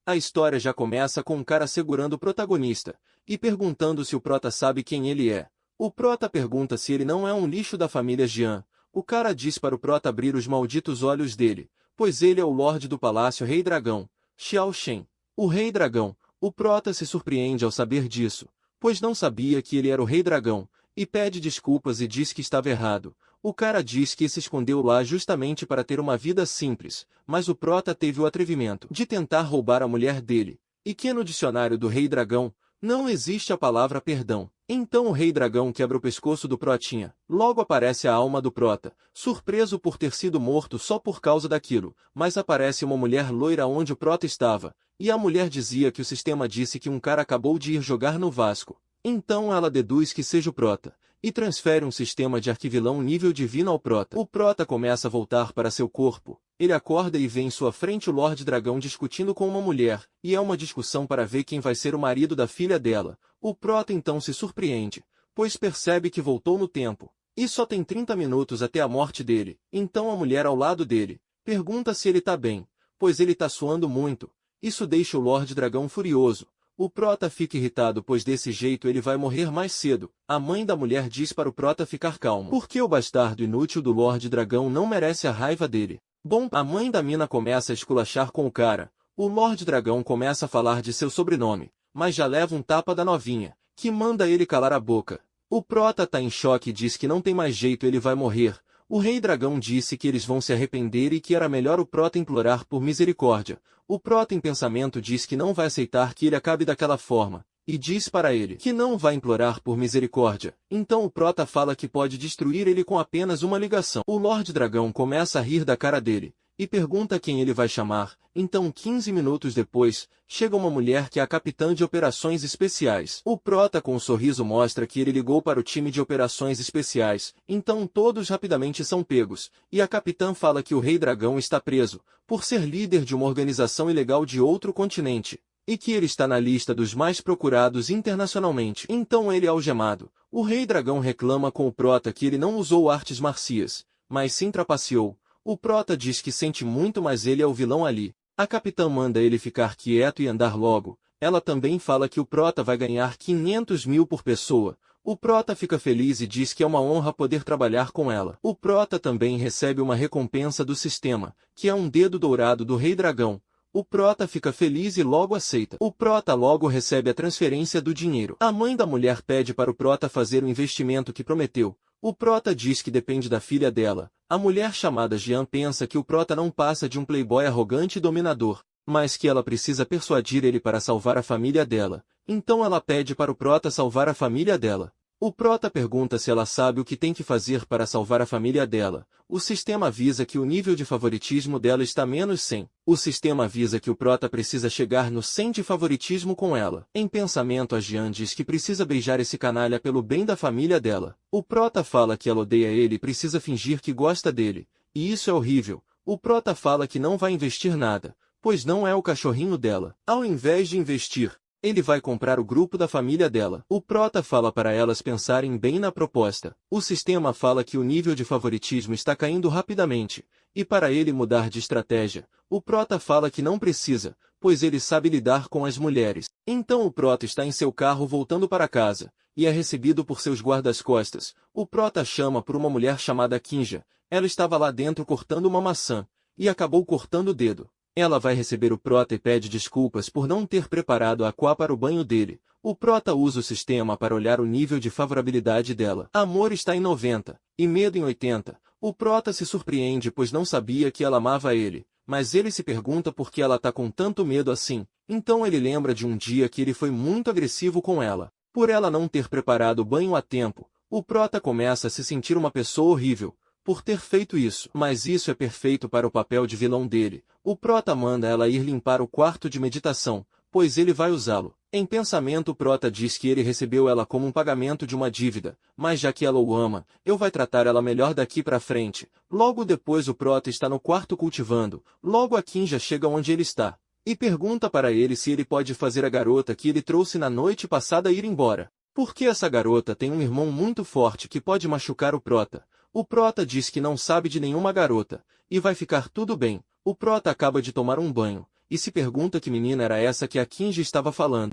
A história já começa com um cara segurando o protagonista e perguntando se o prota sabe quem ele é. O prota pergunta se ele não é um lixo da família Jian. O cara diz para o prota abrir os malditos olhos dele, pois ele é o Lorde do Palácio Rei Dragão, Xiao Shen. O Rei Dragão. O prota se surpreende ao saber disso, pois não sabia que ele era o Rei Dragão, e pede desculpas e diz que estava errado. O cara diz que se escondeu lá justamente para ter uma vida simples, mas o prota teve o atrevimento de tentar roubar a mulher dele, e que no dicionário do Rei Dragão não existe a palavra perdão. Então o Rei Dragão quebra o pescoço do protinha. Logo aparece a alma do prota, surpreso por ter sido morto só por causa daquilo, mas aparece uma mulher loira onde o prota estava, e a mulher dizia que o sistema disse que um cara acabou de ir jogar no Vasco. Então ela deduz que seja o prota, e transfere um sistema de arquivilão nível divino ao prota. O prota começa a voltar para seu corpo. Ele acorda e vê em sua frente o Lorde Dragão discutindo com uma mulher, e é uma discussão para ver quem vai ser o marido da filha dela. O prota então se surpreende, pois percebe que voltou no tempo, e só tem 30 minutos até a morte dele. Então a mulher ao lado dele pergunta se ele tá bem, pois ele tá suando muito. Isso deixa o Lorde Dragão furioso. O prota fica irritado pois desse jeito ele vai morrer mais cedo. A mãe da mulher diz para o prota ficar calmo, porque o bastardo inútil do Lorde Dragão não merece a raiva dele. Bom, a mãe da mina começa a esculachar com o cara. O Lorde Dragão começa a falar de seu sobrenome, mas já leva um tapa da novinha, que manda ele calar a boca. O prota tá em choque e diz que não tem mais jeito, ele vai morrer. O Rei Dragão disse que eles vão se arrepender e que era melhor o prota implorar por misericórdia. O prota em pensamento diz que não vai aceitar que ele acabe daquela forma, e diz para ele que não vai implorar por misericórdia. Então o prota fala que pode destruir ele com apenas uma ligação. O Lorde Dragão começa a rir da cara dele, e pergunta quem ele vai chamar. Então 15 minutos depois, chega uma mulher que é a capitã de operações especiais. O prota com um sorriso mostra que ele ligou para o time de operações especiais, então todos rapidamente são pegos, e a capitã fala que o Rei Dragão está preso, por ser líder de uma organização ilegal de outro continente, e que ele está na lista dos mais procurados internacionalmente. Então ele é algemado. O Rei Dragão reclama com o prota que ele não usou artes marciais, mas sim trapaceou. O prota diz que sente muito, mas ele é o vilão ali. A capitã manda ele ficar quieto e andar logo. Ela também fala que o prota vai ganhar 500 mil por pessoa. O prota fica feliz e diz que é uma honra poder trabalhar com ela. O prota também recebe uma recompensa do sistema, que é um dedo dourado do Rei Dragão. O prota fica feliz e logo aceita. O prota logo recebe a transferência do dinheiro. A mãe da mulher pede para o prota fazer o investimento que prometeu. O prota diz que depende da filha dela. A mulher chamada Jian pensa que o prota não passa de um playboy arrogante e dominador, mas que ela precisa persuadir ele para salvar a família dela. Então ela pede para o prota salvar a família dela. O prota pergunta se ela sabe o que tem que fazer para salvar a família dela. O sistema avisa que o nível de favoritismo dela está menos 100. O sistema avisa que o prota precisa chegar no 100 de favoritismo com ela. Em pensamento, a Jian diz que precisa beijar esse canalha pelo bem da família dela. O prota fala que ela odeia ele e precisa fingir que gosta dele. E isso é horrível. O prota fala que não vai investir nada, pois não é o cachorrinho dela. Ao invés de investir, ele vai comprar o grupo da família dela. O prota fala para elas pensarem bem na proposta. O sistema fala que o nível de favoritismo está caindo rapidamente, e para ele mudar de estratégia, o prota fala que não precisa, pois ele sabe lidar com as mulheres. Então o prota está em seu carro voltando para casa, e é recebido por seus guardas-costas. O prota chama por uma mulher chamada Kinja. Ela estava lá dentro cortando uma maçã, e acabou cortando o dedo. Ela vai receber o prota e pede desculpas por não ter preparado a aquá para o banho dele. O prota usa o sistema para olhar o nível de favorabilidade dela. Amor está em 90, e medo em 80. O prota se surpreende pois não sabia que ela amava ele, mas ele se pergunta por que ela está com tanto medo assim. Então ele lembra de um dia que ele foi muito agressivo com ela. Por ela não ter preparado o banho a tempo, o prota começa a se sentir uma pessoa horrível por ter feito isso. Mas isso é perfeito para o papel de vilão dele. O prota manda ela ir limpar o quarto de meditação, pois ele vai usá-lo. Em pensamento, o prota diz que ele recebeu ela como um pagamento de uma dívida, mas já que ela o ama, eu vai tratar ela melhor daqui para frente. Logo depois o prota está no quarto cultivando. Logo a Kinja chega onde ele está, e pergunta para ele se ele pode fazer a garota que ele trouxe na noite passada ir embora. Porque essa garota tem um irmão muito forte que pode machucar o prota. O prota diz que não sabe de nenhuma garota, e vai ficar tudo bem. O prota acaba de tomar um banho, e se pergunta que menina era essa que a Kinji estava falando.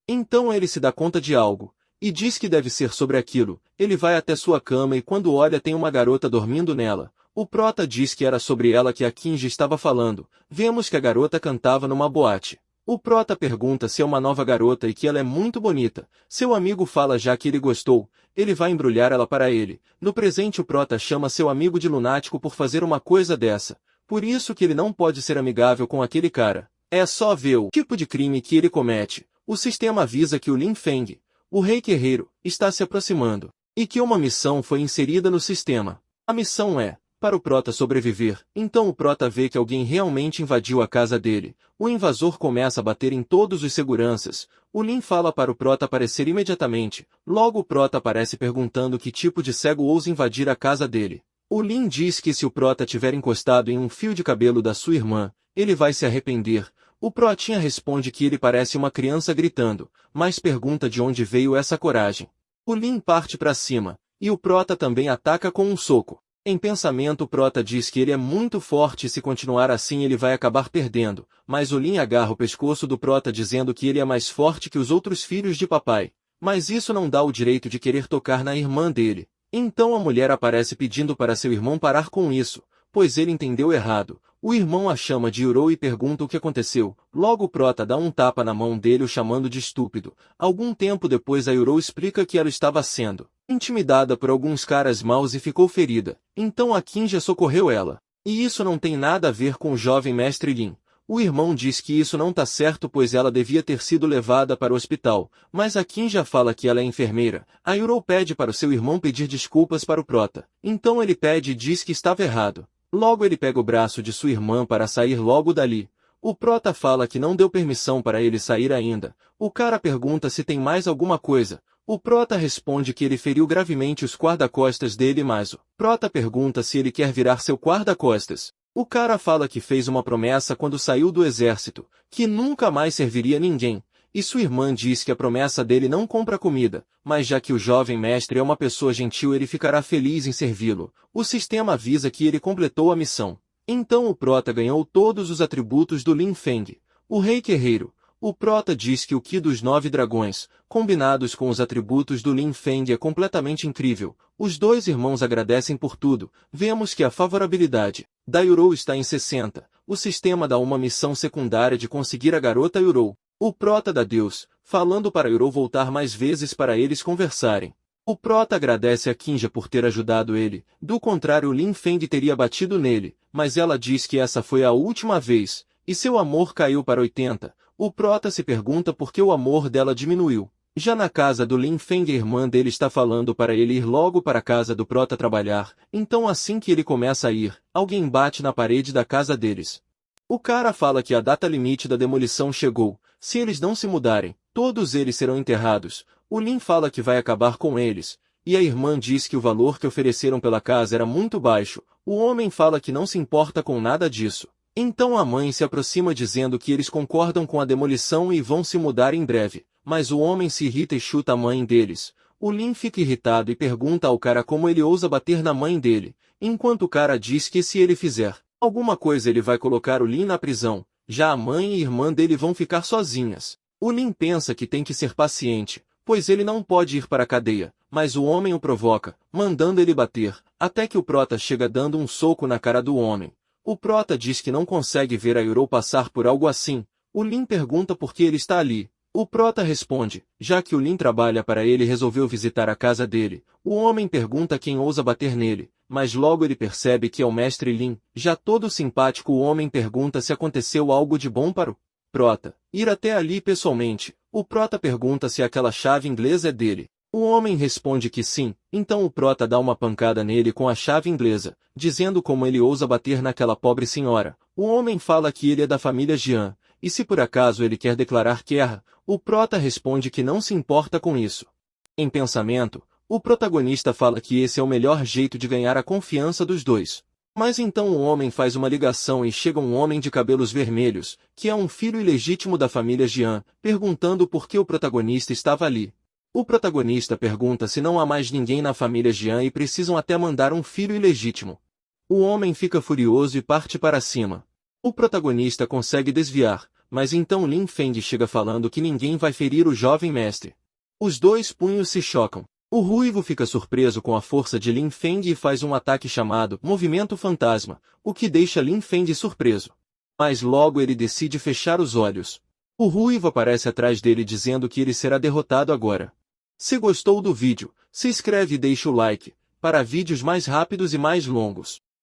Então ele se dá conta de algo, e diz que deve ser sobre aquilo. Ele vai até sua cama e quando olha tem uma garota dormindo nela. O prota diz que era sobre ela que a Kinji estava falando. Vemos que a garota cantava numa boate. O prota pergunta se é uma nova garota e que ela é muito bonita. Seu amigo fala já que ele gostou. Ele vai embrulhar ela para ele. No presente o prota chama seu amigo de lunático por fazer uma coisa dessa. Por isso que ele não pode ser amigável com aquele cara. É só ver o tipo de crime que ele comete. O sistema avisa que o Lin Feng, o rei guerreiro, está se aproximando, e que uma missão foi inserida no sistema. A missão é, para o prota sobreviver. Então o prota vê que alguém realmente invadiu a casa dele. O invasor começa a bater em todos os seguranças. O Lin fala para o prota aparecer imediatamente. Logo o prota aparece perguntando que tipo de cego ousa invadir a casa dele. O Lin diz que se o prota tiver encostado em um fio de cabelo da sua irmã, ele vai se arrepender. O protinha responde que ele parece uma criança gritando, mas pergunta de onde veio essa coragem. O Lin parte para cima, e o prota também ataca com um soco. Em pensamento o prota diz que ele é muito forte e se continuar assim ele vai acabar perdendo, mas o Lin agarra o pescoço do prota dizendo que ele é mais forte que os outros filhos de papai. Mas isso não dá o direito de querer tocar na irmã dele. Então a mulher aparece pedindo para seu irmão parar com isso, pois ele entendeu errado. O irmão a chama de Yurou e pergunta o que aconteceu. Logo o prota dá um tapa na mão dele o chamando de estúpido. Algum tempo depois a Yurou explica que ela estava sendo intimidada por alguns caras maus e ficou ferida. Então a Kinja socorreu ela. E isso não tem nada a ver com o jovem mestre Lin. O irmão diz que isso não tá certo pois ela devia ter sido levada para o hospital, mas a Kinja fala que ela é enfermeira. A Yurou pede para o seu irmão pedir desculpas para o prota. Então ele pede e diz que estava errado. Logo ele pega o braço de sua irmã para sair logo dali. O prota fala que não deu permissão para ele sair ainda. O cara pergunta se tem mais alguma coisa. O prota responde que ele feriu gravemente os guarda-costas dele mas o prota pergunta se ele quer virar seu guarda-costas. O cara fala que fez uma promessa quando saiu do exército, que nunca mais serviria ninguém. E sua irmã diz que a promessa dele não compra comida, mas já que o jovem mestre é uma pessoa gentil ele ficará feliz em servi-lo. O sistema avisa que ele completou a missão. Então o prota ganhou todos os atributos do Lin Feng, o rei guerreiro. O prota diz que o Ki dos 9 dragões, combinados com os atributos do Lin Feng é completamente incrível. Os dois irmãos agradecem por tudo. Vemos que a favorabilidade da Yurou está em 60. O sistema dá uma missão secundária de conseguir a garota Yurou. O prota dá Deus, falando para Yurou voltar mais vezes para eles conversarem. O prota agradece a Kinja por ter ajudado ele, do contrário o Lin Feng teria batido nele, mas ela diz que essa foi a última vez, e seu amor caiu para 80. O prota se pergunta por que o amor dela diminuiu. Já na casa do Lin Feng a irmã dele está falando para ele ir logo para a casa do prota trabalhar, então assim que ele começa a ir, alguém bate na parede da casa deles. O cara fala que a data limite da demolição chegou. Se eles não se mudarem, todos eles serão enterrados. O Lin fala que vai acabar com eles, e a irmã diz que o valor que ofereceram pela casa era muito baixo. O homem fala que não se importa com nada disso. Então a mãe se aproxima dizendo que eles concordam com a demolição e vão se mudar em breve, mas o homem se irrita e chuta a mãe deles. O Lin fica irritado e pergunta ao cara como ele ousa bater na mãe dele, enquanto o cara diz que se ele fizer alguma coisa ele vai colocar o Lin na prisão. Já a mãe e irmã dele vão ficar sozinhas. O Lin pensa que tem que ser paciente, pois ele não pode ir para a cadeia, mas o homem o provoca, mandando ele bater, até que o prota chega dando um soco na cara do homem. O prota diz que não consegue ver a Yurou passar por algo assim. O Lin pergunta por que ele está ali. O prota responde, já que o Lin trabalha para ele resolveu visitar a casa dele. O homem pergunta quem ousa bater nele, mas logo ele percebe que é o mestre Lin. Já todo simpático o homem pergunta se aconteceu algo de bom para o prota ir até ali pessoalmente. O prota pergunta se aquela chave inglesa é dele. O homem responde que sim, então o prota dá uma pancada nele com a chave inglesa, dizendo como ele ousa bater naquela pobre senhora. O homem fala que ele é da família Jian, e se por acaso ele quer declarar guerra, o prota responde que não se importa com isso. Em pensamento, o protagonista fala que esse é o melhor jeito de ganhar a confiança dos dois. Mas então o homem faz uma ligação e chega um homem de cabelos vermelhos, que é um filho ilegítimo da família Jian, perguntando por que o protagonista estava ali. O protagonista pergunta se não há mais ninguém na família Jian e precisam até mandar um filho ilegítimo. O homem fica furioso e parte para cima. O protagonista consegue desviar, mas então Lin Feng chega falando que ninguém vai ferir o jovem mestre. Os dois punhos se chocam. O ruivo fica surpreso com a força de Lin Feng e faz um ataque chamado Movimento Fantasma, o que deixa Lin Feng surpreso. Mas logo ele decide fechar os olhos. O ruivo aparece atrás dele dizendo que ele será derrotado agora. Se gostou do vídeo, se inscreve e deixa o like, para vídeos mais rápidos e mais longos.